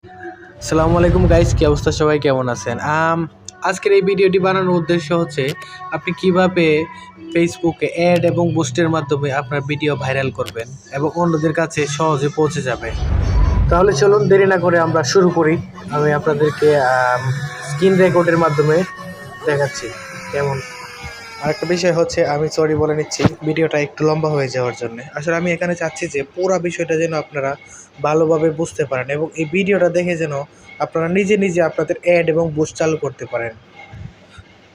আসসালামু আলাইকুম গাইস, কি অবস্থা? সবাই কেমন আছেন? আজকের এই ভিডিওটি বানানোর উদ্দেশ্য হচ্ছে আপনি কিভাবে ফেসবুকে অ্যাড এবং বুস্টের মাধ্যমে আপনার ভিডিও ভাইরাল করবেন এবং অন্যদের কাছে সহজে পৌঁছে যাবে। তাহলে চলুন দেরি না করে আমরা শুরু করি। আমি আপনাদেরকে স্ক্রিন রেকর্ডের মাধ্যমে দেখাচ্ছি কেমন। আরেকটা বিষয় হচ্ছে, আমি সরি বলে নিচ্ছি ভিডিওটা একটু লম্বা হয়ে যাওয়ার জন্য। আসলে আমি এখানে চাচ্ছি যে পুরো বিষয়টা যেন আপনারা ভালোভাবে বুঝতে পারেন এবং এই ভিডিওটা দেখে যেন আপনারা নিজে নিজে আপনাদের অ্যাড এবং বুস্ট চালু করতে পারেন।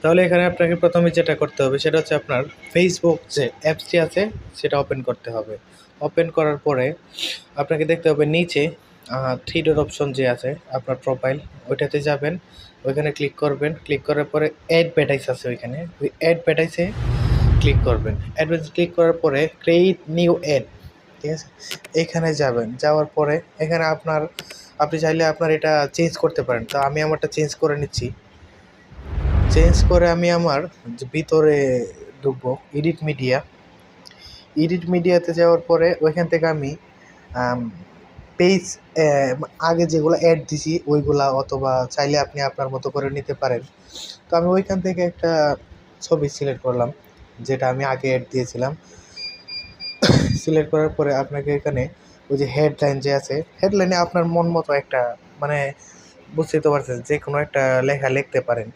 তাহলে এখানে আপনাকে প্রথমে যেটা করতে হবে সেটা হচ্ছে আপনার ফেসবুক যে অ্যাপসটি আছে সেটা ওপেন করতে হবে। ওপেন করার পরে আপনাকে দেখতে হবে নিচে থ্রি ডট অপশন যে আছে আপনার প্রোফাইল, ওইটাতে যাবেন, ওইখানে ক্লিক করবেন। ক্লিক করার পরে অ্যাডভার্টাইজ আছে, ওইখানে ওই অ্যাডভার্টাইজে ক্লিক করবেন। অ্যাডভার্টাইজ ক্লিক করার পরে ক্রিয়েট নিউ অ্যাড, ঠিক আছে, এখানে যাবেন। যাওয়ার পরে এখানে আপনি চাইলে আপনার এটা চেঞ্জ করতে পারেন। তো আমি আমারটা চেঞ্জ করে নিচ্ছি। চেঞ্জ করে আমি আমার যে ভিতরে ঢুকবো এডিট মিডিয়াতে যাওয়ার পরে ওইখান থেকে আমি পেজ আগে যেগুলো অ্যাড দিছি ওইগুলা, অথবা চাইলে আপনি আপনার মতো করে নিতে পারেন। তো আমি ওইখান থেকে একটা ছবি সিলেক্ট করলাম যেটা আমি আগে অ্যাড দিয়েছিলাম। সিলেক্ট করার পরে আপনাকে এখানে ওই যে হেডলাইন যে আছে, হেডলাইনে আপনার মন মতো একটা মানে বুঝতেই তো পারছেন যে কোনো একটা লেখা লিখতে পারেন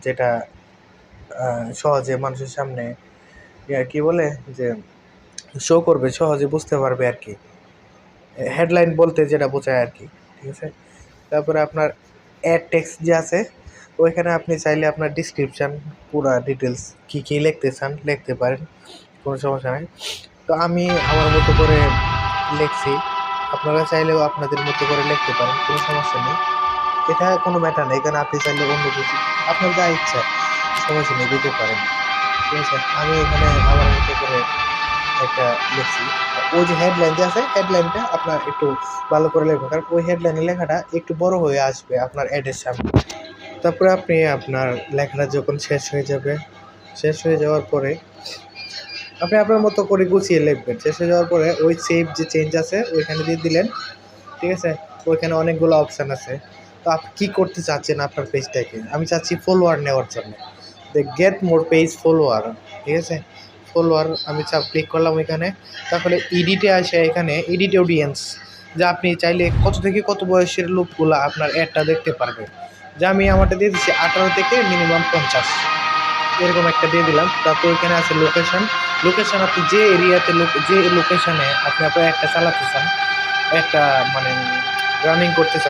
যেটা সহজে মানুষের সামনে কি বলে যে শো করবে, সহজে বুঝতে পারবে আর কি। হেডলাইন বলতে যেটা বোঝায় আর কি, ঠিক আছে। তারপরে আপনার অ্যাড টেক্সট যে আছে ওইখানে আপনি চাইলে আপনার ডিসক্রিপশান পুরো ডিটেলস কী কী লিখতে চান লিখতে পারেন, কোনো সমস্যা নেই। তো আমি আমার মতো করে লিখছি, আপনারা চাইলেও আপনাদের মতো করে লিখতে পারেন, কোনো সমস্যা নেই। এটা কোনো ম্যাটার নেই, এখানে আপনি চাইলে অন্য কিছু আপনার যা ইচ্ছা সমস্যা নেই দিতে পারেন, ঠিক আছে। আমি এখানে আমার মতো করে একটা লিখছি। ওই যে হেডলাইন যে আছে হেডলাইনটা আপনার একটু ভালো করে লিখবেন, কারণ ওই হেডলাইনের লেখাটা একটু বড় হয়ে আসবে আপনার অ্যাডের সামনে। তারপরে আপনি আপনার লেখাটা যখন শেষ হয়ে যাওয়ার পরে আপনি আপনার মতো করে গুছিয়ে লিখবেন। শেষ হয়ে যাওয়ার পরে ওই সেভ যে চেঞ্জ আছে ওইখানে দিয়ে দিলেন, ঠিক আছে। ওইখানে অনেকগুলো অপশান আছে। তো আপনি কী করতে চাচ্ছেন আপনার পেজটাকে? আমি চাচ্ছি ফলোয়ার নেওয়ার জন্য, গেট মোর পেজ ফলোয়ার, ঠিক আছে। ফলোয়ার আমি ক্লিক করলাম ওইখানে। তারপরে এডিটে আসে এখানে এডিট অডিয়েন্স, যা আপনি চাইলে কত থেকে কত বয়সের লোকগুলো আপনার অ্যাডটা দেখতে পারবে। যা আমি আমারটা দিয়ে দিচ্ছি 18 থেকে মিনিমাম 50, এরকম একটা দিয়ে দিলাম। তারপর ওইখানে আছে লোকেশান আপনি যে এরিয়াতে যে লোকেশানে আপনি আপনার একটা চালাতে চান, একটা মানে রানিং করতে চান